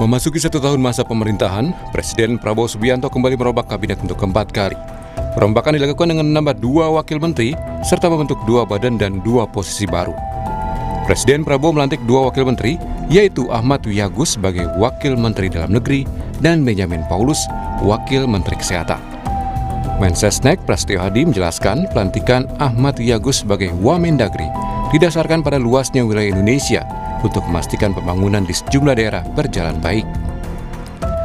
Memasuki 1 tahun masa pemerintahan, Presiden Prabowo Subianto kembali merombak kabinet untuk keempat kali. Perombakan dilakukan dengan menambah 2 wakil menteri, serta membentuk 2 badan dan 2 posisi baru. Presiden Prabowo melantik 2 wakil menteri, yaitu Ahmad Wiyagus sebagai Wakil Menteri Dalam Negeri dan Benjamin Paulus, Wakil Menteri Kesehatan. Mensesnek Prasetyo Hadi menjelaskan pelantikan Ahmad Wiyagus sebagai Wamendagri didasarkan pada luasnya wilayah Indonesia untuk memastikan pembangunan di sejumlah daerah berjalan baik.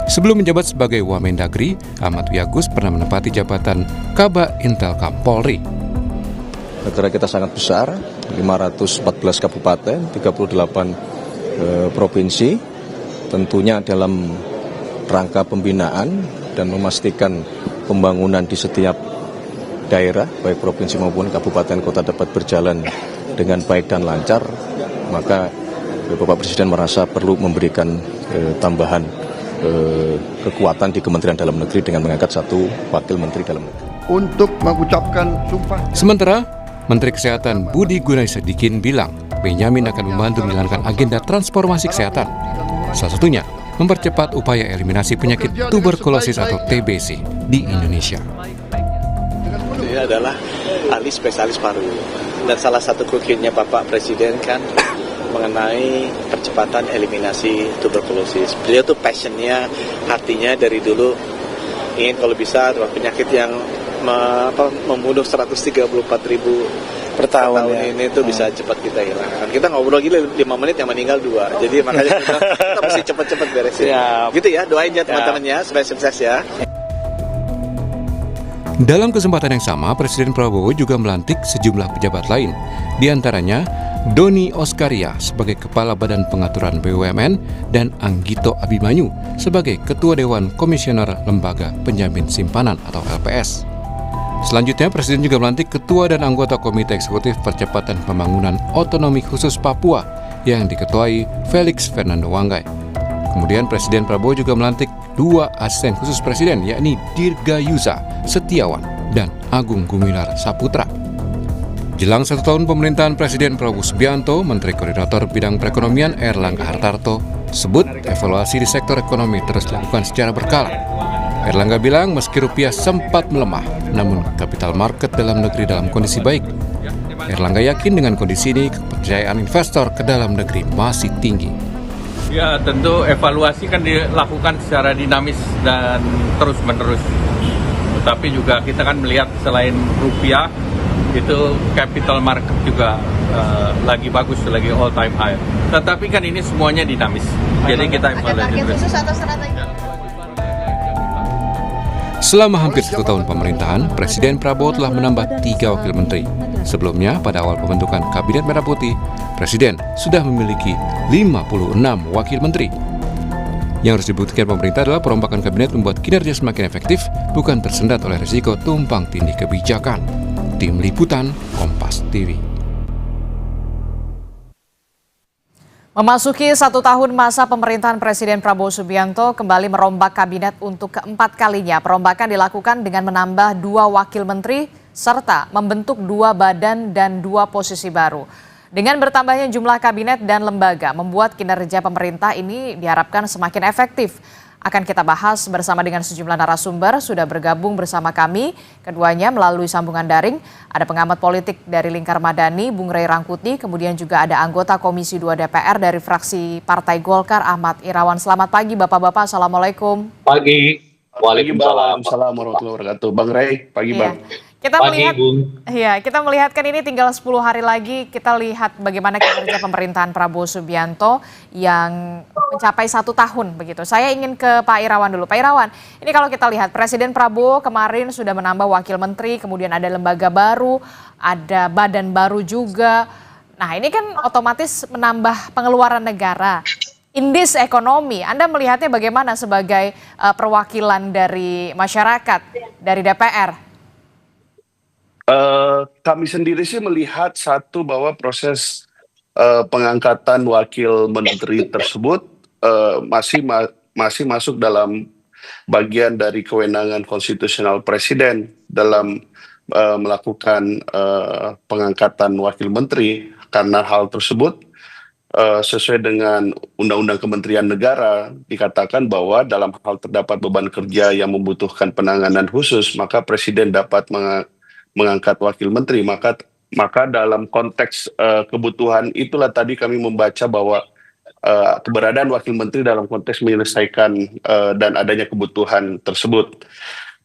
Sebelum menjabat sebagai Wamendagri, Ahmad Wiyagus pernah menempati jabatan Kaba Intelkam Polri. Negara kita sangat besar, 514 kabupaten, 38 provinsi, tentunya dalam rangka pembinaan dan memastikan pembangunan di setiap daerah, baik provinsi maupun kabupaten kota dapat berjalan dengan baik dan lancar, maka Bapak Presiden merasa perlu memberikan tambahan kekuatan di Kementerian Dalam Negeri dengan mengangkat 1 Wakil Menteri Dalam Negeri. Untuk mengucapkan sumpah. Sementara, Menteri Kesehatan Budi Gunadisadikin bilang Benyamin akan membantu menjalankan agenda transformasi kesehatan. Salah satunya, mempercepat upaya eliminasi penyakit tuberkulosis atau TBC di Indonesia. Dia adalah ahli spesialis paru. Dan salah satu kukinya Bapak Presiden kan mengenai percepatan eliminasi tuberkulosis. Beliau tuh passionnya, hatinya dari dulu ingin kalau bisa penyakit yang membunuh 134.000 per tahun ini tuh bisa cepat kita hilangkan. Kita ngobrol gila 5 menit yang meninggal 2. Jadi makanya kita mesti cepat-cepat beresin. Gitu ya, doain ya teman-temannya supaya sukses ya. Dalam kesempatan yang sama, Presiden Prabowo juga melantik sejumlah pejabat lain, di antaranya Doni Oskaria sebagai Kepala Badan Pengaturan BUMN dan Anggito Abimanyu sebagai Ketua Dewan Komisioner Lembaga Penjamin Simpanan atau LPS. Selanjutnya, Presiden juga melantik Ketua dan anggota Komite Eksekutif Percepatan Pembangunan Otonomi Khusus Papua yang diketuai Felix Fernando Wanggai. Kemudian Presiden Prabowo juga melantik 2 asisten khusus Presiden, yakni Dirgayusa Setiawan dan Agung Gumilar Saputra. Jelang 1 tahun pemerintahan Presiden Prabowo Subianto, Menteri Koordinator Bidang Perekonomian Erlangga Hartarto sebut evaluasi di sektor ekonomi terus dilakukan secara berkala. Erlangga bilang meski rupiah sempat melemah, namun capital market dalam negeri dalam kondisi baik. Erlangga yakin dengan kondisi ini kepercayaan investor ke dalam negeri masih tinggi. Ya, tentu evaluasi kan dilakukan secara dinamis dan terus-menerus. Tetapi juga kita kan melihat selain rupiah, itu capital market juga lagi bagus, lagi all time high. Tetapi kan ini semuanya dinamis. Jadi kita evaluasi. Ada target khusus atau strategi? Selama hampir 1 tahun pemerintahan, Presiden Prabowo telah menambah 3 wakil menteri. Sebelumnya, pada awal pembentukan Kabinet Merah Putih, Presiden sudah memiliki 56 wakil menteri. Yang harus dibuktikan pemerintah adalah perombakan kabinet membuat kinerja semakin efektif, bukan tersendat oleh risiko tumpang tindih kebijakan. Tim Liputan, Kompas TV. Memasuki 1 tahun masa pemerintahan Presiden Prabowo Subianto kembali merombak kabinet untuk keempat kalinya. Perombakan dilakukan dengan menambah 2 wakil menteri serta membentuk 2 badan dan 2 posisi baru. Dengan bertambahnya jumlah kabinet dan lembaga membuat kinerja pemerintah ini diharapkan semakin efektif. Akan kita bahas bersama dengan sejumlah narasumber, sudah bergabung bersama kami, keduanya melalui sambungan daring. Ada pengamat politik dari Lingkar Madani, Bung Ray Rangkuti, kemudian juga ada anggota Komisi 2 DPR dari fraksi Partai Golkar, Ahmad Irawan. Selamat pagi Bapak-Bapak, Assalamualaikum. Pagi. Waalaikumsalam warahmatullahi wabarakatuh. Bang Ray, pagi Bang. Kita melihatkan ini tinggal 10 hari lagi, kita lihat bagaimana kinerja pemerintahan Prabowo Subianto yang mencapai 1 tahun begitu. Saya ingin ke Pak Irawan dulu. Pak Irawan, ini kalau kita lihat Presiden Prabowo kemarin sudah menambah wakil menteri, kemudian ada lembaga baru, ada badan baru juga. Nah, ini kan otomatis menambah pengeluaran negara. Indis ekonomi, Anda melihatnya bagaimana sebagai perwakilan dari masyarakat, dari DPR? Kami sendiri sih melihat satu bahwa proses pengangkatan wakil menteri tersebut masih masuk dalam bagian dari kewenangan konstitusional Presiden dalam melakukan pengangkatan wakil menteri. Karena hal tersebut sesuai dengan Undang-Undang Kementerian Negara dikatakan bahwa dalam hal terdapat beban kerja yang membutuhkan penanganan khusus, maka Presiden dapat mengangkat wakil menteri. Maka dalam konteks kebutuhan itulah tadi kami membaca bahwa keberadaan wakil menteri dalam konteks menyelesaikan dan adanya kebutuhan tersebut.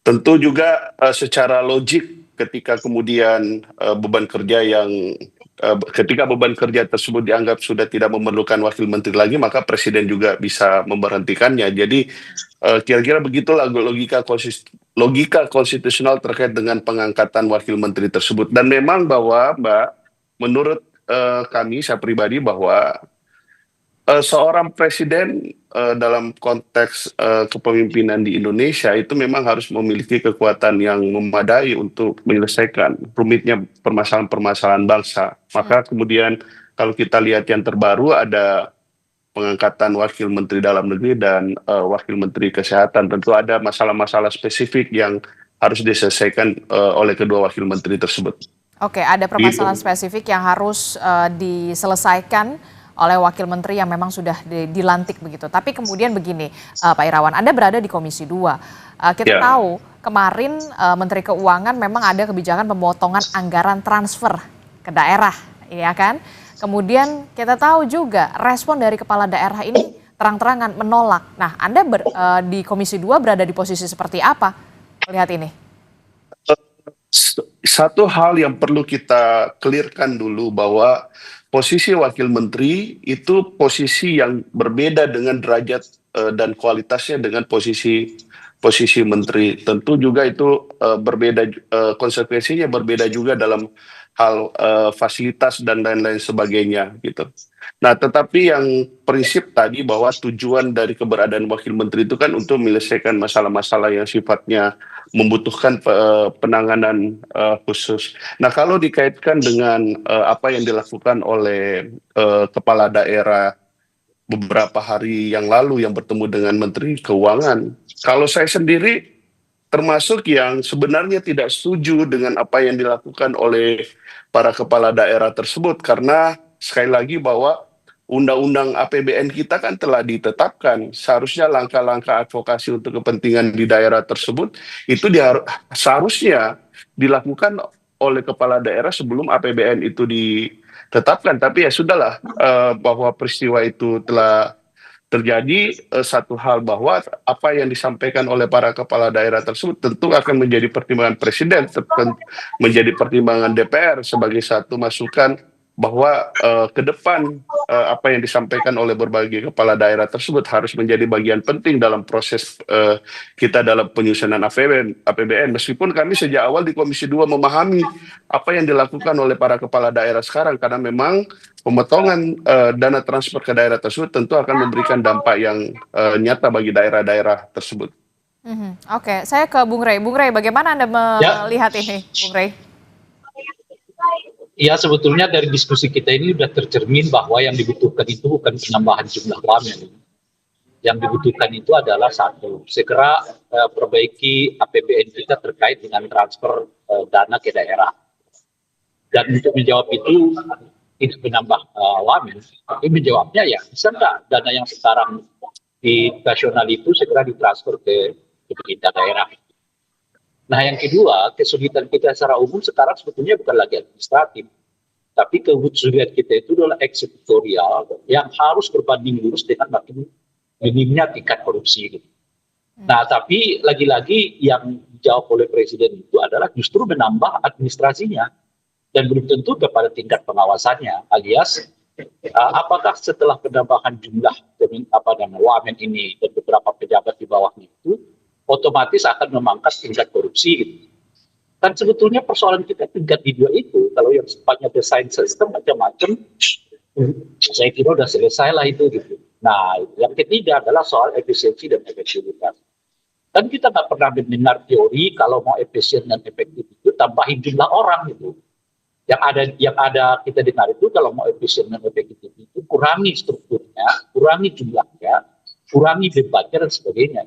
Tentu juga secara logik ketika kemudian ketika beban kerja tersebut dianggap sudah tidak memerlukan wakil menteri lagi, maka Presiden juga bisa memberhentikannya. Jadi kira-kira begitulah logika konstitusional terkait dengan pengangkatan wakil menteri tersebut. Dan memang bahwa Mbak, menurut kami, saya pribadi, bahwa seorang presiden dalam konteks kepemimpinan di Indonesia itu memang harus memiliki kekuatan yang memadai untuk menyelesaikan rumitnya permasalahan-permasalahan bangsa. Maka kemudian kalau kita lihat yang terbaru ada pengangkatan wakil menteri dalam negeri dan wakil menteri kesehatan. Tentu ada masalah-masalah spesifik yang harus diselesaikan oleh kedua wakil menteri tersebut. Oke, ada permasalahan spesifik yang harus diselesaikan oleh wakil menteri yang memang sudah dilantik begitu. Tapi kemudian begini, Pak Irawan, Anda berada di Komisi 2. Kita tahu kemarin Menteri Keuangan memang ada kebijakan pemotongan anggaran transfer ke daerah, ya kan? Kemudian kita tahu juga respon dari kepala daerah ini terang-terangan menolak. Nah, Anda di Komisi 2 berada di posisi seperti apa melihat ini? Satu hal yang perlu kita clearkan dulu bahwa posisi wakil menteri itu posisi yang berbeda dengan derajat dan kualitasnya dengan posisi menteri. Tentu juga itu berbeda, konsekuensinya berbeda juga dalam hal fasilitas dan lain-lain sebagainya gitu. Nah, tetapi yang prinsip tadi bahwa tujuan dari keberadaan wakil menteri itu kan untuk menyelesaikan masalah-masalah yang sifatnya membutuhkan penanganan khusus. Nah, kalau dikaitkan dengan apa yang dilakukan oleh kepala daerah beberapa hari yang lalu yang bertemu dengan Menteri Keuangan, kalau saya sendiri termasuk yang sebenarnya tidak setuju dengan apa yang dilakukan oleh para kepala daerah tersebut, karena sekali lagi bahwa Undang-Undang APBN kita kan telah ditetapkan. Seharusnya langkah-langkah advokasi untuk kepentingan di daerah tersebut itu seharusnya dilakukan oleh kepala daerah sebelum APBN itu ditetapkan. Tapi ya sudahlah, bahwa peristiwa itu telah terjadi. Satu hal bahwa apa yang disampaikan oleh para kepala daerah tersebut tentu akan menjadi pertimbangan Presiden, menjadi pertimbangan DPR sebagai satu masukan bahwa ke depan apa yang disampaikan oleh berbagai kepala daerah tersebut harus menjadi bagian penting dalam proses kita dalam penyusunan APBN. Meskipun kami sejak awal di Komisi 2 memahami apa yang dilakukan oleh para kepala daerah sekarang, karena memang pemotongan dana transfer ke daerah tersebut tentu akan memberikan dampak yang nyata bagi daerah-daerah tersebut. Oke, saya ke Bung Rey. Bung Rey, bagaimana Anda melihat ini, Bung Rey? Ya, sebetulnya dari diskusi kita ini sudah tercermin bahwa yang dibutuhkan itu bukan penambahan jumlah wamen. Yang dibutuhkan itu adalah satu, segera perbaiki APBN kita terkait dengan transfer dana ke daerah. Dan untuk menjawab itu tidak menambah wamen, tapi menjawabnya ya bisa nggak dana yang sekarang di nasional itu segera ditransfer ke pemerintah daerah. Nah, yang kedua, kesulitan kita secara umum sekarang sebetulnya bukan lagi administratif, tapi kesulitan kita itu adalah eksekutorial yang harus berbanding lurus dengan makin minimnya tingkat korupsi. Nah, tapi lagi-lagi yang dijawab oleh Presiden itu adalah justru menambah administrasinya dan belum tentu kepada tingkat pengawasannya, alias apakah setelah penambahan jumlah wamen ini dan beberapa pejabat di bawahnya itu otomatis akan memangkas tingkat korupsi gitu. Kan sebetulnya persoalan kita tingkat di dua itu, kalau yang sifatnya desain sistem macam-macam, saya kira udah selesai lah itu gitu. Nah, yang ketiga adalah soal efisiensi dan efektivitas. Kan kita nggak pernah mendengar teori kalau mau efisien dan efektif itu tambahin jumlah orang gitu. Yang ada kita dengar itu kalau mau efisien dan efektif itu kurangi strukturnya, kurangi jumlahnya, kurangi bebannya dan sebagainya.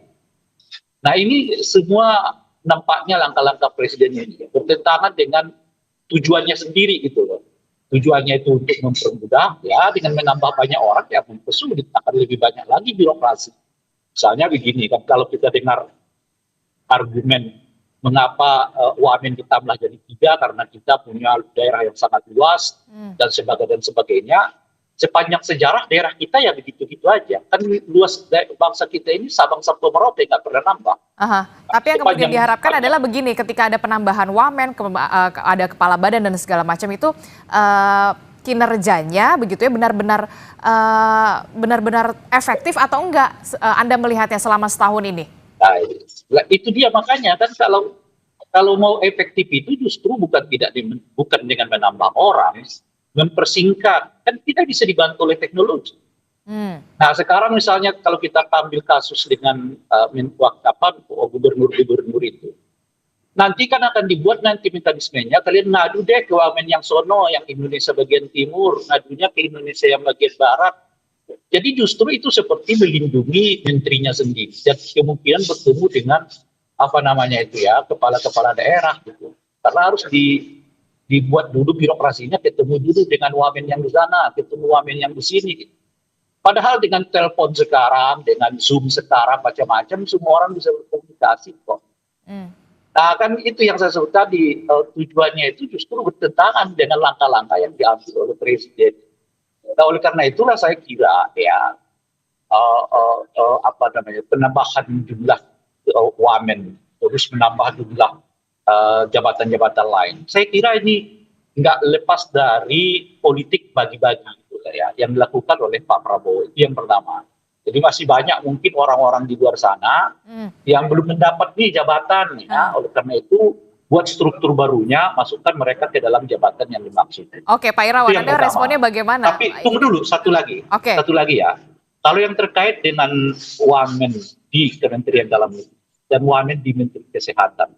Nah, ini semua nampaknya langkah-langkah Presiden ini bertentangan dengan tujuannya sendiri gitu loh. tujuannya itu untuk mempermudah, ya dengan menambah banyak orang ya mempersulit, akan lebih banyak lagi birokrasi. Misalnya begini kan, kalau kita dengar argumen mengapa UAMN ditambah jadi 3 karena kita punya daerah yang sangat luas dan sebagainya. Sepanjang sejarah daerah kita ya begitu-gitu aja. Kan luas bangsa kita ini Sabang sampai Merauke nggak pernah nambah. Aha. Tapi yang kemudian diharapkan adalah begini, ketika ada penambahan wamen, ada kepala badan dan segala macam itu kinerjanya begitu ya benar-benar efektif atau enggak Anda melihatnya selama setahun ini? Nah, itu dia makanya kan kalau mau efektif itu justru bukan dengan menambah orang, mempersingkat, kan kita bisa dibantu oleh teknologi. Nah sekarang misalnya kalau kita ambil kasus dengan gubernur-gubernur itu, nanti kan akan dibuat nanti mekanismenya, kalian ngadu deh ke wamen yang sono, yang Indonesia bagian timur, ngadunya ke Indonesia yang bagian barat. Jadi justru itu seperti melindungi menterinya sendiri dan kemungkinan bertemu dengan kepala-kepala daerah gitu. Karena harus dibuat dulu birokrasinya, ketemu dulu dengan wamen yang di sana, ketemu wamen yang di sini. Gitu. Padahal dengan telepon sekarang, dengan Zoom sekarang, macam-macam, semua orang bisa berkomunikasi kok. Nah kan itu yang saya sebut tadi, tujuannya itu justru bertentangan dengan langkah-langkah yang diambil oleh Presiden. Nah oleh karena itulah saya kira ya penambahan jumlah wamen, terus menambah jumlah jabatan-jabatan lain. Saya kira ini nggak lepas dari politik bagi-bagi gitu ya, yang dilakukan oleh Pak Prabowo. Itu yang pertama. Jadi masih banyak mungkin orang-orang di luar sana yang belum mendapat nih jabatan. Ya. Oleh karena itu buat struktur barunya, masukkan mereka ke dalam jabatan yang dimaksud. Oke, Pak Irawan, Anda responnya bagaimana? Tapi tunggu dulu, satu lagi ya. Kalau yang terkait dengan wamen di Kementerian Dalam Negeri dan wamen di Menteri Kesehatan,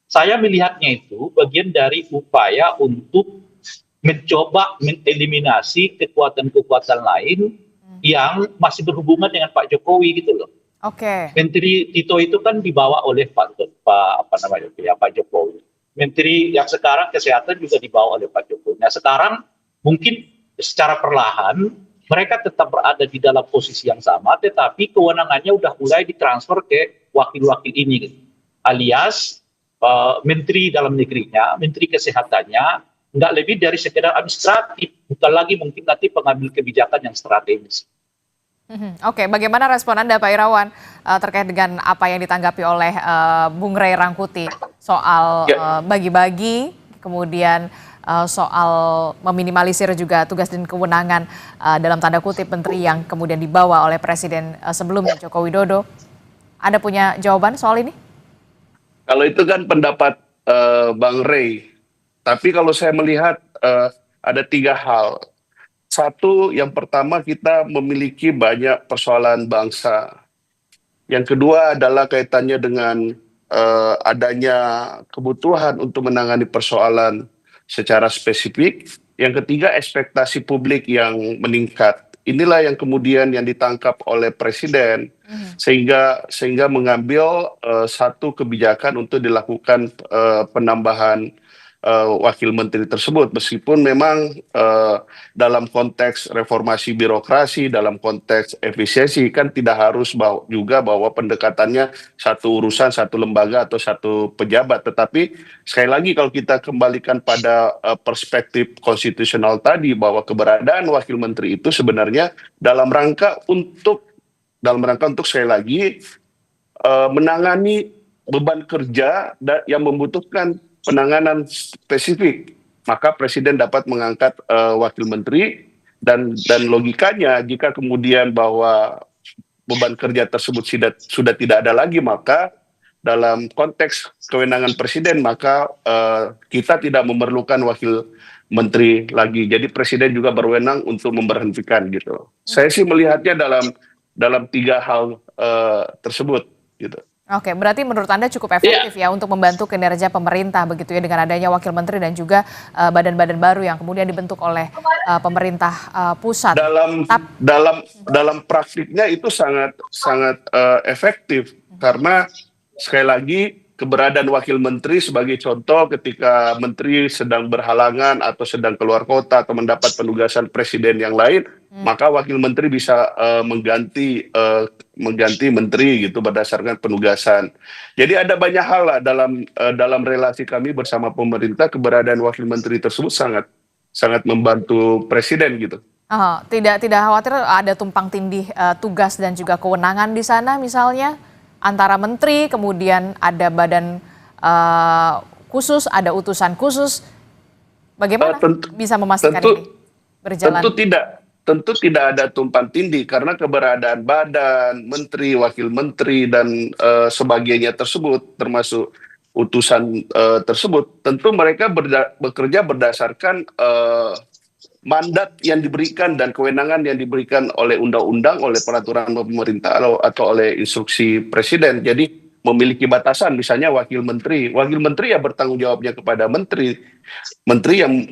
saya melihatnya itu bagian dari upaya untuk mencoba mengeliminasi kekuatan-kekuatan lain yang masih berhubungan dengan Pak Jokowi gitu loh. Oke. Menteri Tito itu kan dibawa oleh Pak Jokowi. Menteri yang sekarang kesehatan juga dibawa oleh Pak Jokowi. Nah sekarang mungkin secara perlahan mereka tetap berada di dalam posisi yang sama, tetapi kewenangannya udah mulai ditransfer ke wakil-wakil ini, gitu. Alias Menteri Dalam Negerinya, Menteri Kesehatannya nggak lebih dari sekedar administratif, bukan lagi mungkin nanti pengambil kebijakan yang strategis. Oke, bagaimana respon Anda Pak Irawan terkait dengan apa yang ditanggapi oleh Bung Rey Rangkuti soal bagi-bagi, kemudian soal meminimalisir juga tugas dan kewenangan dalam tanda kutip menteri yang kemudian dibawa oleh Presiden sebelumnya Joko Widodo. Anda punya jawaban soal ini? Kalau itu kan pendapat Bang Rey, tapi kalau saya melihat ada 3 hal. Satu, yang pertama kita memiliki banyak persoalan bangsa. Yang kedua adalah kaitannya dengan adanya kebutuhan untuk menangani persoalan secara spesifik. Yang ketiga, ekspektasi publik yang meningkat. Inilah yang kemudian yang ditangkap oleh Presiden sehingga mengambil satu kebijakan untuk dilakukan penambahan wakil menteri tersebut, meskipun memang dalam konteks reformasi birokrasi, dalam konteks efisiensi kan tidak harus juga bahwa pendekatannya satu urusan, satu lembaga atau satu pejabat, tetapi sekali lagi kalau kita kembalikan pada perspektif konstitusional tadi bahwa keberadaan wakil menteri itu sebenarnya dalam rangka untuk sekali lagi menangani beban kerja yang membutuhkan penanganan spesifik, maka Presiden dapat mengangkat wakil menteri dan logikanya jika kemudian bahwa beban kerja tersebut sudah tidak ada lagi, maka dalam konteks kewenangan Presiden maka kita tidak memerlukan wakil menteri lagi. Jadi Presiden juga berwenang untuk memberhentikan gitu. Saya sih melihatnya dalam 3 hal tersebut gitu. Oke, berarti menurut Anda cukup efektif ya untuk membantu kinerja pemerintah begitu ya dengan adanya wakil menteri dan juga badan-badan baru yang kemudian dibentuk oleh pemerintah pusat. Dalam praktiknya itu sangat efektif karena sekali lagi keberadaan wakil menteri sebagai contoh ketika menteri sedang berhalangan atau sedang keluar kota atau mendapat penugasan presiden yang lain, maka wakil menteri bisa mengganti menteri gitu berdasarkan penugasan. Jadi ada banyak hal lah dalam relasi kami bersama pemerintah, keberadaan wakil menteri tersebut sangat membantu presiden gitu. Tidak khawatir ada tumpang tindih tugas dan juga kewenangan di sana misalnya antara menteri, kemudian ada badan khusus, ada utusan khusus. Bagaimana bisa memastikan ini berjalan? Tentu tidak ada tumpang tindih karena keberadaan badan, menteri, wakil menteri dan sebagainya tersebut termasuk utusan tersebut, tentu mereka bekerja berdasarkan mandat yang diberikan dan kewenangan yang diberikan oleh undang-undang, oleh peraturan pemerintah atau oleh instruksi presiden. Jadi memiliki batasan, misalnya wakil menteri ya bertanggung jawabnya kepada menteri yang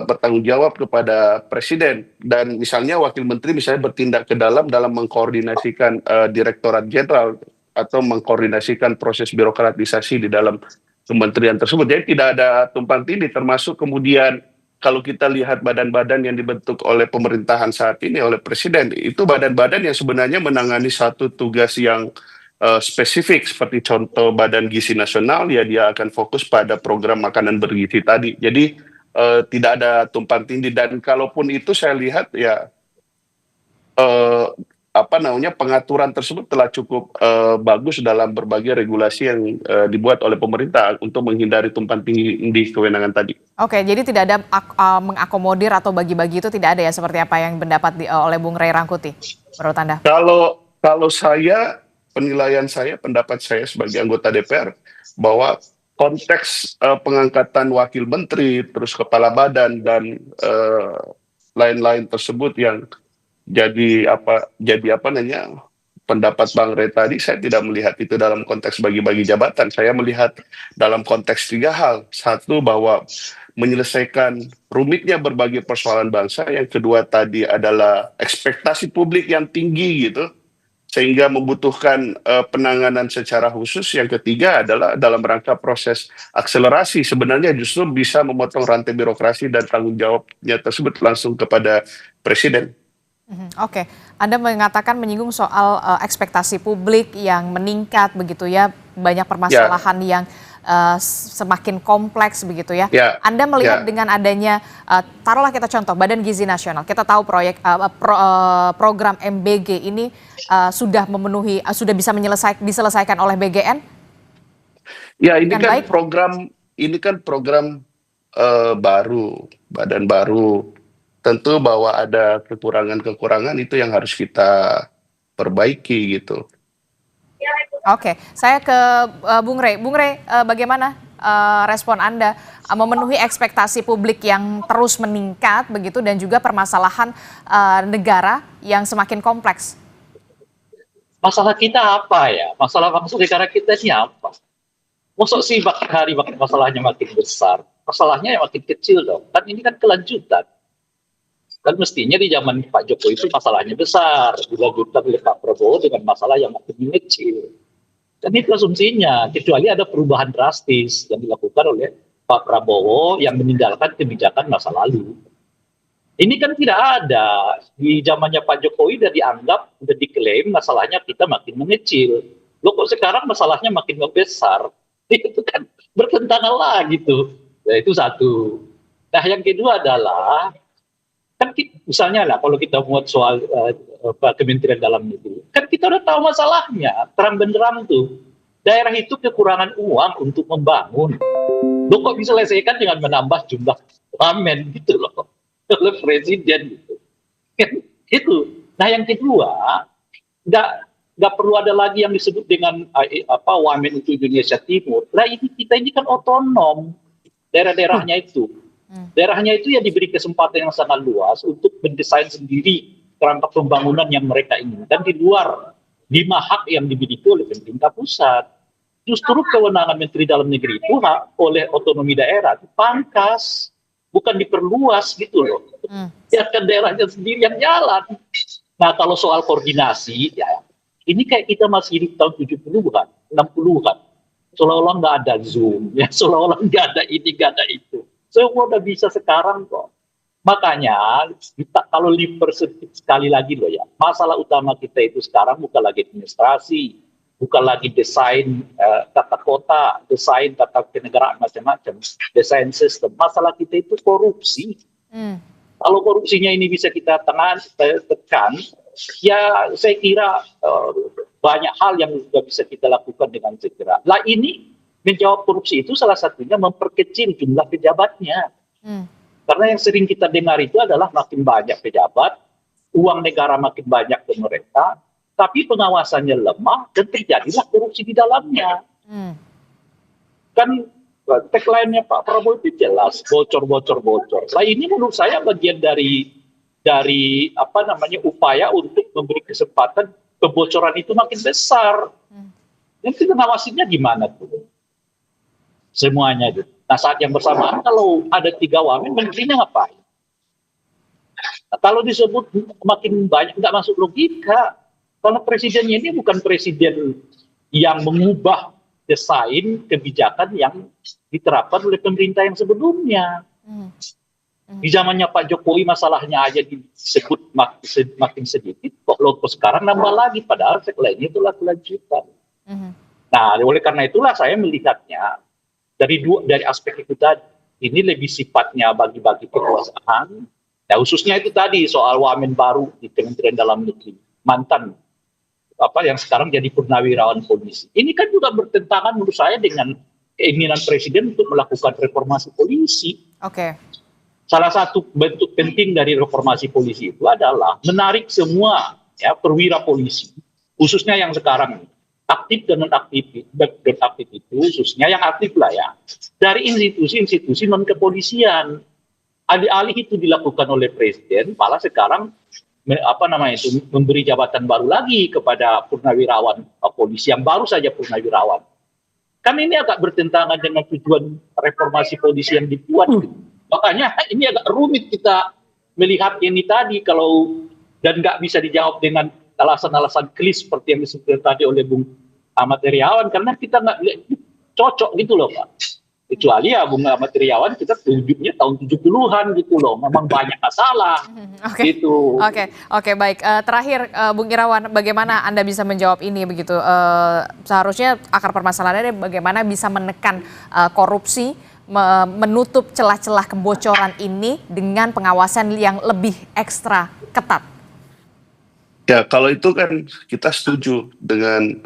bertanggung jawab kepada presiden, dan misalnya wakil menteri misalnya bertindak ke dalam mengkoordinasikan direktorat jenderal atau mengkoordinasikan proses birokratisasi di dalam kementerian tersebut. Jadi tidak ada tumpang tindih, termasuk kemudian kalau kita lihat badan-badan yang dibentuk oleh pemerintahan saat ini oleh presiden, itu badan-badan yang sebenarnya menangani satu tugas yang spesifik, seperti contoh Badan Gizi Nasional, ya dia akan fokus pada program makanan bergizi tadi. Jadi tidak ada tumpang tindih, dan kalaupun itu saya lihat ya pengaturan tersebut telah cukup bagus dalam berbagai regulasi yang dibuat oleh pemerintah untuk menghindari tumpang tindih kewenangan tadi. Oke, jadi tidak ada mengakomodir atau bagi-bagi itu tidak ada ya, seperti apa yang pendapat oleh Bung Ray Rangkuti menurut Anda? Kalau saya, penilaian saya, pendapat saya sebagai anggota DPR bahwa konteks pengangkatan wakil menteri, terus kepala badan dan lain-lain tersebut yang jadi pendapat Bang Ray tadi, saya tidak melihat itu dalam konteks bagi-bagi jabatan. Saya melihat dalam konteks 3 hal. Satu, bahwa menyelesaikan rumitnya berbagai persoalan bangsa. Yang kedua tadi adalah ekspektasi publik yang tinggi gitu, sehingga membutuhkan penanganan secara khusus. Yang ketiga adalah dalam rangka proses akselerasi, sebenarnya justru bisa memotong rantai birokrasi dan tanggung jawabnya tersebut langsung kepada presiden. Oke, Anda mengatakan menyinggung soal ekspektasi publik yang meningkat begitu ya, banyak permasalahan yang semakin kompleks begitu ya. Anda melihat dengan adanya, taruhlah kita contoh Badan Gizi Nasional, kita tahu program MBG ini sudah memenuhi, sudah bisa diselesaikan oleh BGN? Ya, ini kan program baru, badan baru. Tentu bahwa ada kekurangan-kekurangan itu yang harus kita perbaiki gitu. Oke, saya ke Bung Ray. Bung Ray, bagaimana respon Anda memenuhi ekspektasi publik yang terus meningkat begitu dan juga permasalahan negara yang semakin kompleks? Masalah kita apa ya? Masalah bangsa negara kita ini apa? Maksud sih makin hari masalahnya makin besar, masalahnya yang makin kecil dong. Kan ini kan kelanjutan. Kan mestinya di zaman Pak Jokowi itu masalahnya besar, dilanjutkan oleh Pak Prabowo dengan masalah yang makin mengecil. Dan itu asumsinya, kecuali ada perubahan drastis yang dilakukan oleh Pak Prabowo yang meninggalkan kebijakan masa lalu. Ini kan tidak ada. Di zamannya Pak Jokowi sudah dianggap, sudah diklaim masalahnya kita makin mengecil. Loh kok sekarang masalahnya makin membesar? Itu kan bertentangan lah gitu. Nah, itu satu. Nah yang kedua adalah, kan misalnya lah kalau kita buat soal Kementerian Dalam Negeri, kan kita udah tahu masalahnya, terang benderang tuh. Daerah itu kekurangan uang untuk membangun. Loh kok diselesaikan dengan menambah jumlah wamen gitu loh, oleh presiden gitu. Kan itu. Nah yang kedua, nggak perlu ada lagi yang disebut dengan wamen itu Indonesia Timur. Nah kita ini kan otonom daerah-daerahnya itu. Daerahnya itu ya diberi kesempatan yang sangat luas untuk mendesain sendiri kerangka pembangunan yang mereka inginkan di luar 5 hak yang dimiliki oleh pemerintah pusat. Justru kewenangan Menteri Dalam Negeri itu hak oleh otonomi daerah dipangkas, bukan diperluas gitu loh. Biarkan daerahnya sendiri yang jalan. Nah kalau soal koordinasi, ya ini kayak kita masih di tahun 70-an, 60-an. seolah-olah nggak ada Zoom, ya seolah-olah nggak ada ini, nggak ada itu. Semua udah bisa sekarang kok. Makanya kita kalau sekali lagi loh ya, masalah utama kita itu sekarang bukan lagi administrasi, bukan lagi desain tata kota, desain tata kenegaraan macam-macam, desain sistem. Masalah kita itu korupsi. Kalau korupsinya ini bisa kita tekan, ya saya kira banyak hal yang juga bisa kita lakukan dengan segera. Lah ini menjawab korupsi itu salah satunya memperkecil jumlah pejabatnya. Karena yang sering kita dengar itu adalah makin banyak pejabat, uang negara makin banyak ke mereka, tapi pengawasannya lemah dan terjadilah korupsi di dalamnya. Kan tagline-nya Pak Prabowo itu jelas, bocor. Nah ini menurut saya bagian dari upaya untuk memberi kesempatan kebocoran itu makin besar. Dan kita ngawasinya gimana tuh? Semuanya gitu. Nah saat yang bersamaan kalau ada 3 wamen, menterinya ngapain? Nah, kalau disebut makin banyak, nggak masuk logika. Kalau presidennya ini bukan presiden yang mengubah desain kebijakan yang diterapkan oleh pemerintah yang sebelumnya. Di zamannya Pak Jokowi masalahnya aja disebut makin sedikit, kok sekarang nambah lagi, padahal lainnya itu lanjutan. Nah oleh karena itulah saya melihatnya, dari aspek itu tadi, ini lebih sifatnya bagi-bagi kekuasaan. Nah, khususnya itu tadi soal wamen baru di Kementerian Dalam Negeri, mantan yang sekarang jadi purnawirawan polisi. Ini kan juga bertentangan menurut saya dengan keinginan Presiden untuk melakukan reformasi polisi. Salah satu bentuk penting dari reformasi polisi itu adalah menarik semua perwira polisi, khususnya yang sekarang aktif dan non-aktif itu, khususnya yang aktif lah ya, dari institusi-institusi non-kepolisian. Alih-alih itu dilakukan oleh Presiden, malah sekarang memberi jabatan baru lagi kepada purnawirawan polisi yang baru saja purnawirawan. Kan ini agak bertentangan dengan tujuan reformasi polisi yang dibuat. Makanya ini agak rumit kita melihat ini tadi dan nggak bisa dijawab dengan alasan-alasan klis seperti yang disebutkan tadi oleh Bung Ahmad Heriawan, karena kita nggak cocok gitu loh Pak. Kecuali ya Bung Ahmad Heriawan kita tunjuknya tahun 70-an gitu loh, memang banyak masalah gitu. Oke, baik. Terakhir Bung Irawan, bagaimana Anda bisa menjawab ini begitu? Seharusnya akar permasalahannya bagaimana bisa menekan korupsi, menutup celah-celah kebocoran ini dengan pengawasan yang lebih ekstra ketat. Ya, kalau itu kan kita setuju dengan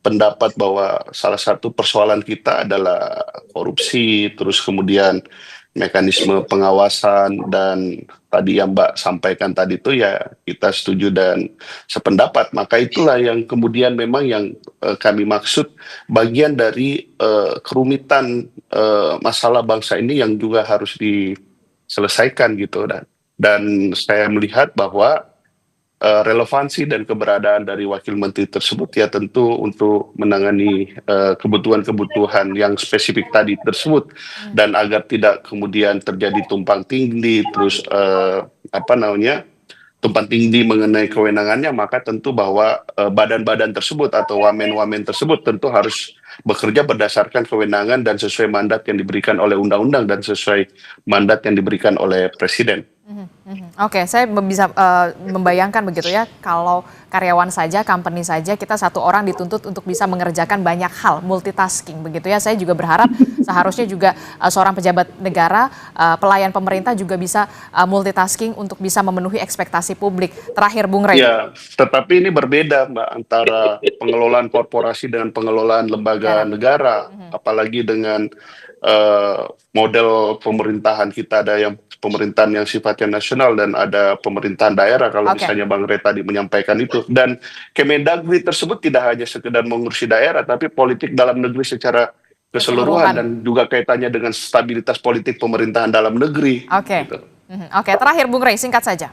pendapat bahwa salah satu persoalan kita adalah korupsi, terus kemudian mekanisme pengawasan, dan tadi yang Mbak sampaikan tadi itu ya kita setuju dan sependapat. Maka itulah yang kemudian memang yang kami maksud bagian dari kerumitan masalah bangsa ini yang juga harus diselesaikan gitu. Dan saya melihat bahwa relevansi dan keberadaan dari wakil menteri tersebut ya tentu untuk menangani kebutuhan-kebutuhan yang spesifik tadi tersebut, dan agar tidak kemudian terjadi tumpang tindih terus tumpang tindih mengenai kewenangannya, maka tentu bahwa badan-badan tersebut atau wamen-wamen tersebut tentu harus bekerja berdasarkan kewenangan dan sesuai mandat yang diberikan oleh undang-undang dan sesuai mandat yang diberikan oleh Presiden. Oke, saya bisa membayangkan begitu ya, kalau karyawan saja, company saja, kita satu orang dituntut untuk bisa mengerjakan banyak hal, multitasking begitu ya. Saya juga berharap seharusnya juga seorang pejabat negara, pelayan pemerintah juga bisa multitasking untuk bisa memenuhi ekspektasi publik. Terakhir Bung Rey. Ya, tetapi ini berbeda Mbak antara pengelolaan korporasi dengan pengelolaan lembaga negara, apalagi dengan model pemerintahan kita, ada yang pemerintahan yang sifatnya nasional dan ada pemerintahan daerah kalau misalnya Bang Rey tadi menyampaikan itu. Dan Kemendagri tersebut tidak hanya sekedar mengurusi daerah, tapi politik dalam negeri secara keseluruhan dan juga kaitannya dengan stabilitas politik pemerintahan dalam negeri. Gitu. Terakhir Bung Rey, singkat saja.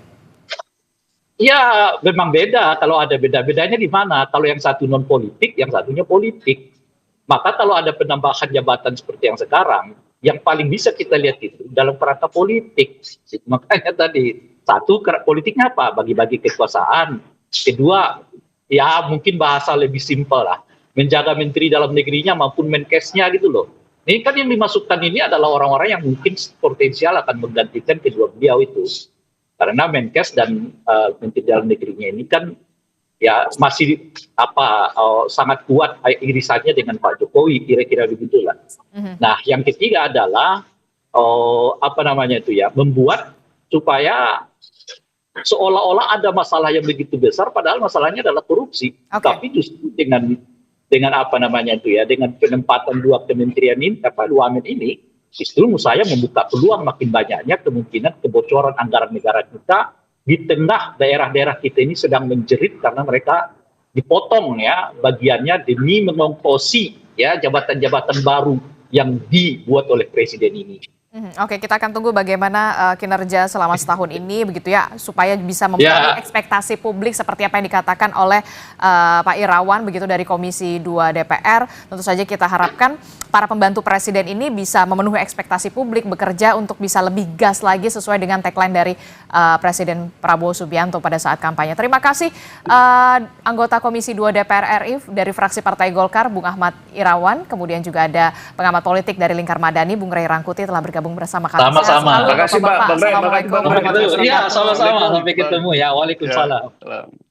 Ya memang beda, kalau ada beda-bedanya di mana? Kalau yang satu non politik, yang satunya politik. Maka kalau ada penambahan jabatan seperti yang sekarang, yang paling bisa kita lihat itu dalam kerangka politik. Makanya tadi, satu politiknya apa? Bagi-bagi kekuasaan. Kedua, ya mungkin bahasa lebih simpel lah. menjaga menteri dalam negerinya maupun Menkesnya gitu loh. Ini kan yang dimasukkan ini adalah orang-orang yang mungkin potensial akan menggantikan kedua beliau itu. Karena Menkes dan menteri dalam negerinya ini kan ya masih sangat kuat irisannya dengan Pak Jokowi, kira-kira begitulah. Nah, yang ketiga adalah membuat supaya seolah-olah ada masalah yang begitu besar, padahal masalahnya adalah korupsi. Tapi justru dengan dengan penempatan dua kementerian ini, dua men ini, justru menurut saya membuka peluang makin banyaknya kemungkinan kebocoran anggaran negara kita di tengah daerah-daerah kita ini sedang menjerit karena mereka dipotong ya bagiannya demi mengongkosi ya jabatan-jabatan baru yang dibuat oleh presiden ini. Oke, kita akan tunggu bagaimana kinerja selama setahun ini begitu ya, supaya bisa memenuhi ekspektasi publik seperti apa yang dikatakan oleh Pak Irawan begitu dari Komisi 2 DPR. Tentu saja kita harapkan para pembantu presiden ini bisa memenuhi ekspektasi publik, bekerja untuk bisa lebih gas lagi sesuai dengan tagline dari Presiden Prabowo Subianto pada saat kampanye. Terima kasih anggota Komisi 2 DPR RI dari fraksi Partai Golkar, Bung Ahmad Irawan, kemudian juga ada pengamat politik dari Lingkar Madani, Bung Ray Rangkuti telah bergabung bersama kami. Sama-sama. Terima kasih, Pak. Assalamualaikum. Iya, sama-sama. Sampai ketemu ya. Waalaikumsalam.